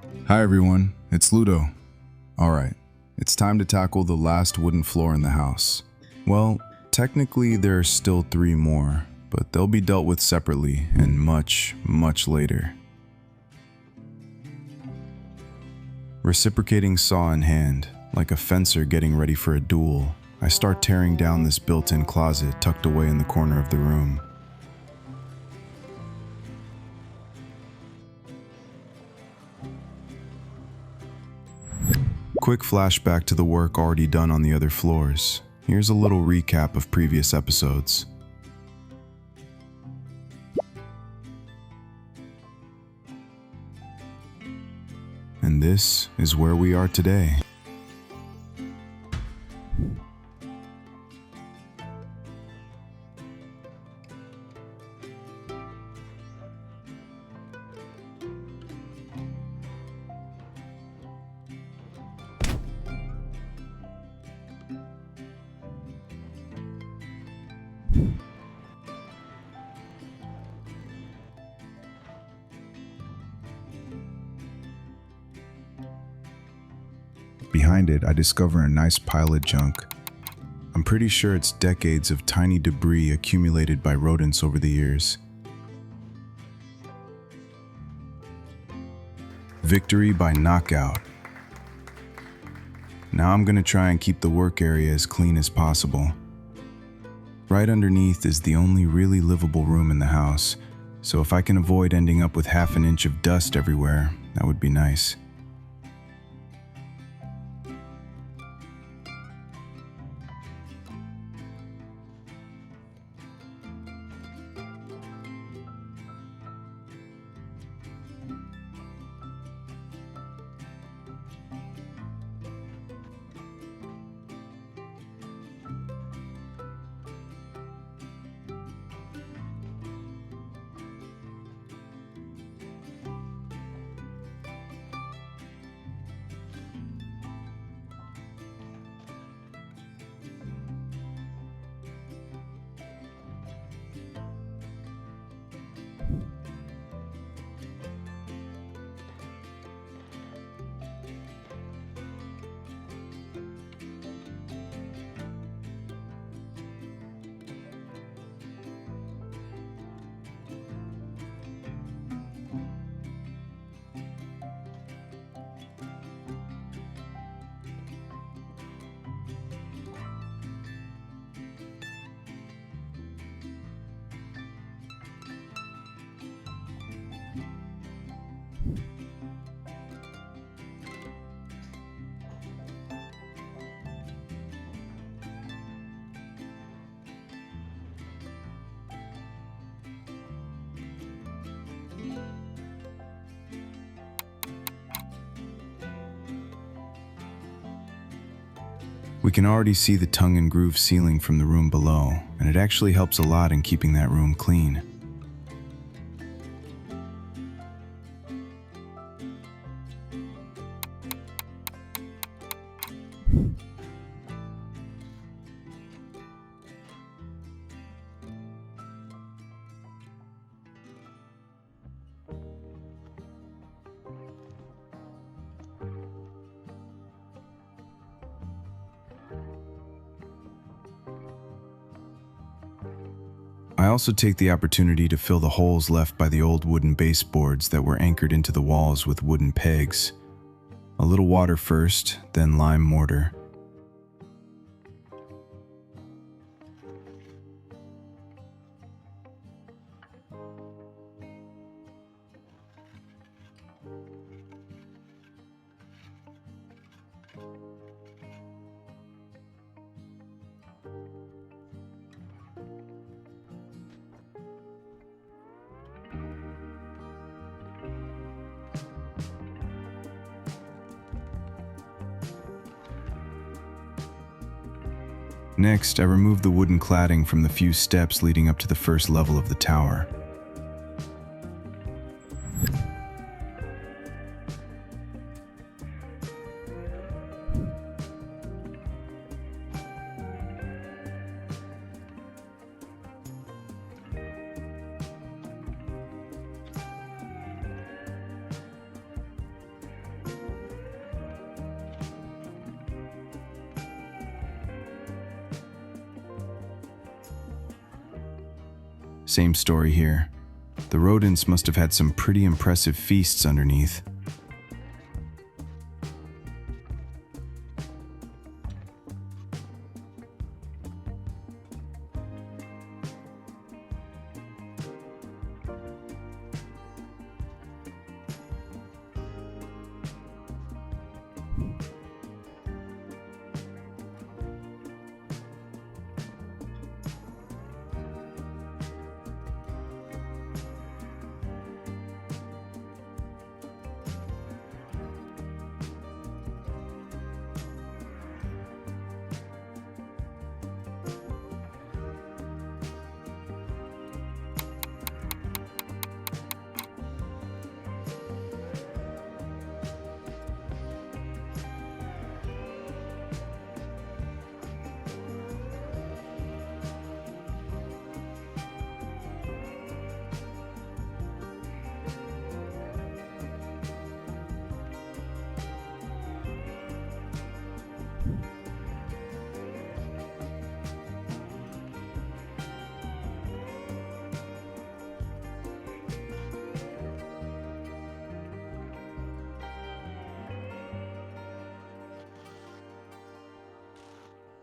Hi everyone, it's Ludo. Alright, it's time to tackle the last wooden floor in the house. Well, technically there are still 3 more, but they'll be dealt with separately and much, much later. Reciprocating saw in hand, like a fencer getting ready for a duel, I start tearing down this built-in closet tucked away in the corner of the room. Quick flashback to the work already done on the other floors. Here's a little recap of previous episodes. And this is where we are today. Behind it, I discover a nice pile of junk. I'm pretty sure it's decades of tiny debris accumulated by rodents over the years. Victory by knockout. Now I'm gonna try and keep the work area as clean as possible. Right underneath is the only really livable room in the house, so if I can avoid ending up with half an inch of dust everywhere, that would be nice. We can already see the tongue and groove ceiling from the room below, and it actually helps a lot in keeping that room clean. I also take the opportunity to fill the holes left by the old wooden baseboards that were anchored into the walls with wooden pegs. A little water first, then lime mortar. Next, I remove the wooden cladding from the few steps leading up to the first level of the tower. Same story here. The rodents must have had some pretty impressive feasts underneath.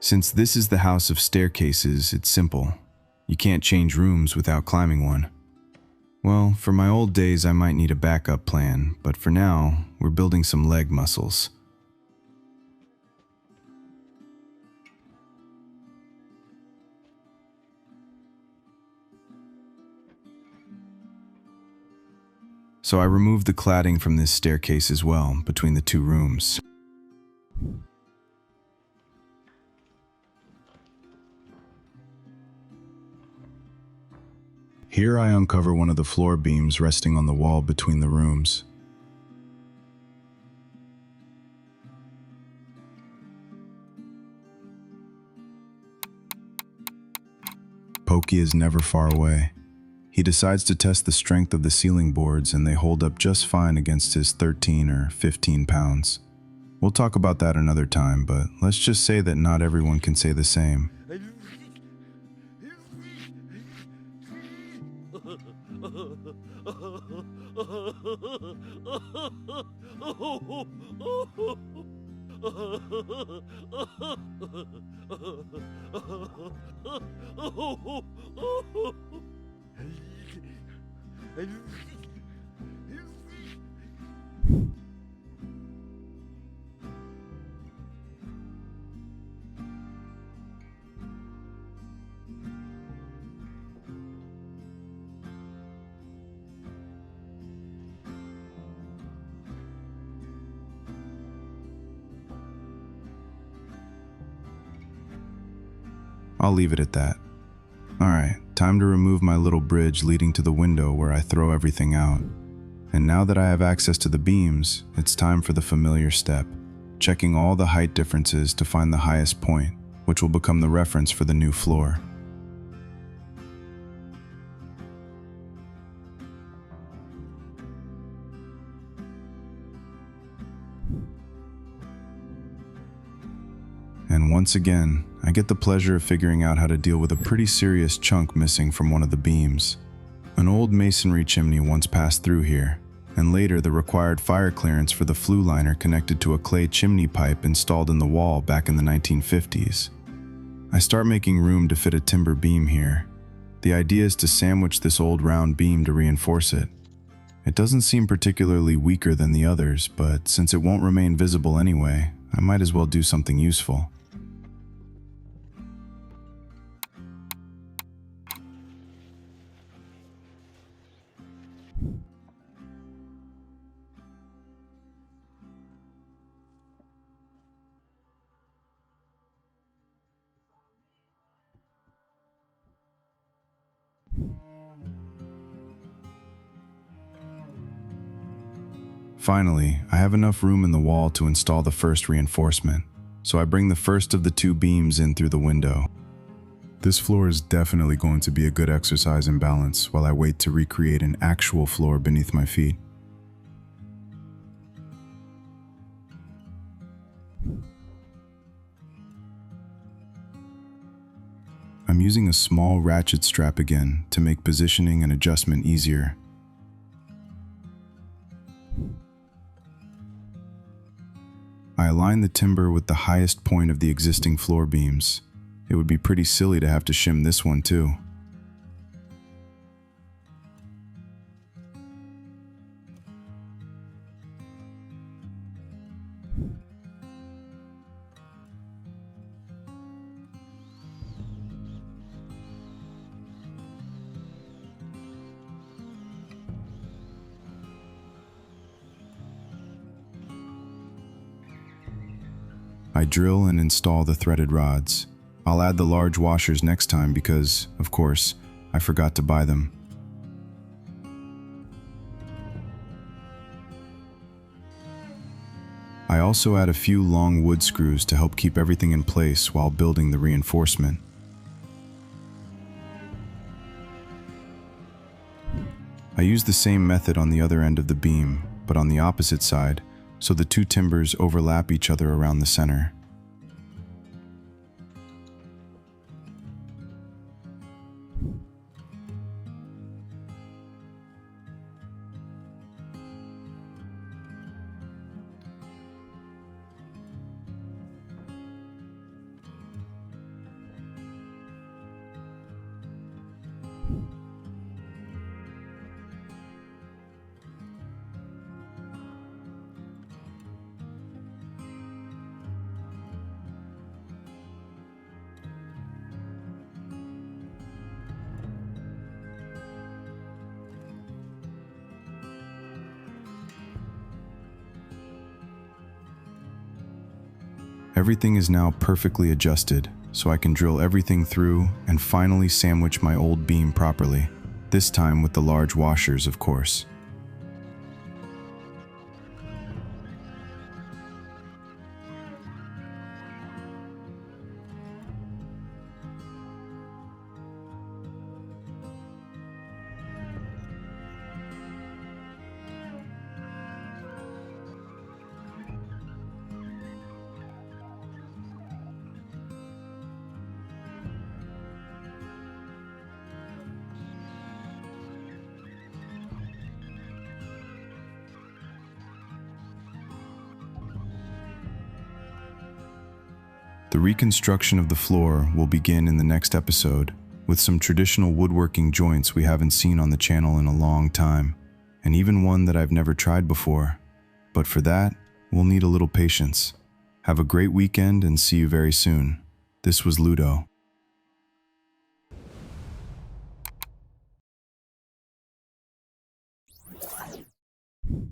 Since this is the house of staircases, it's simple. You can't change rooms without climbing one. Well, for my old days I might need a backup plan, but for now, we're building some leg muscles. So I removed the cladding from this staircase as well, between the two rooms. Here I uncover one of the floor beams resting on the wall between the rooms. Pokey is never far away. He decides to test the strength of the ceiling boards, and they hold up just fine against his 13 or 15 pounds. We'll talk about that another time, but let's just say that not everyone can say the same. I'll leave it at that. Alright, time to remove my little bridge leading to the window where I throw everything out. And now that I have access to the beams, it's time for the familiar step, checking all the height differences to find the highest point, which will become the reference for the new floor. And once again, I get the pleasure of figuring out how to deal with a pretty serious chunk missing from one of the beams. An old masonry chimney once passed through here, and later the required fire clearance for the flue liner connected to a clay chimney pipe installed in the wall back in the 1950s. I start making room to fit a timber beam here. The idea is to sandwich this old round beam to reinforce it. It doesn't seem particularly weaker than the others, but since it won't remain visible anyway, I might as well do something useful. Finally, I have enough room in the wall to install the first reinforcement, so I bring the first of the two beams in through the window. This floor is definitely going to be a good exercise in balance while I wait to recreate an actual floor beneath my feet. I'm using a small ratchet strap again to make positioning and adjustment easier. I align the timber with the highest point of the existing floor beams. It would be pretty silly to have to shim this one too. I drill and install the threaded rods. I'll add the large washers next time because, of course, I forgot to buy them. I also add a few long wood screws to help keep everything in place while building the reinforcement. I use the same method on the other end of the beam, but on the opposite side, so the two timbers overlap each other around the center. Everything is now perfectly adjusted, so I can drill everything through and finally sandwich my old beam properly, this time with the large washers, of course. The reconstruction of the floor will begin in the next episode, with some traditional woodworking joints we haven't seen on the channel in a long time, and even one that I've never tried before. But for that, we'll need a little patience. Have a great weekend and see you very soon. This was Ludo.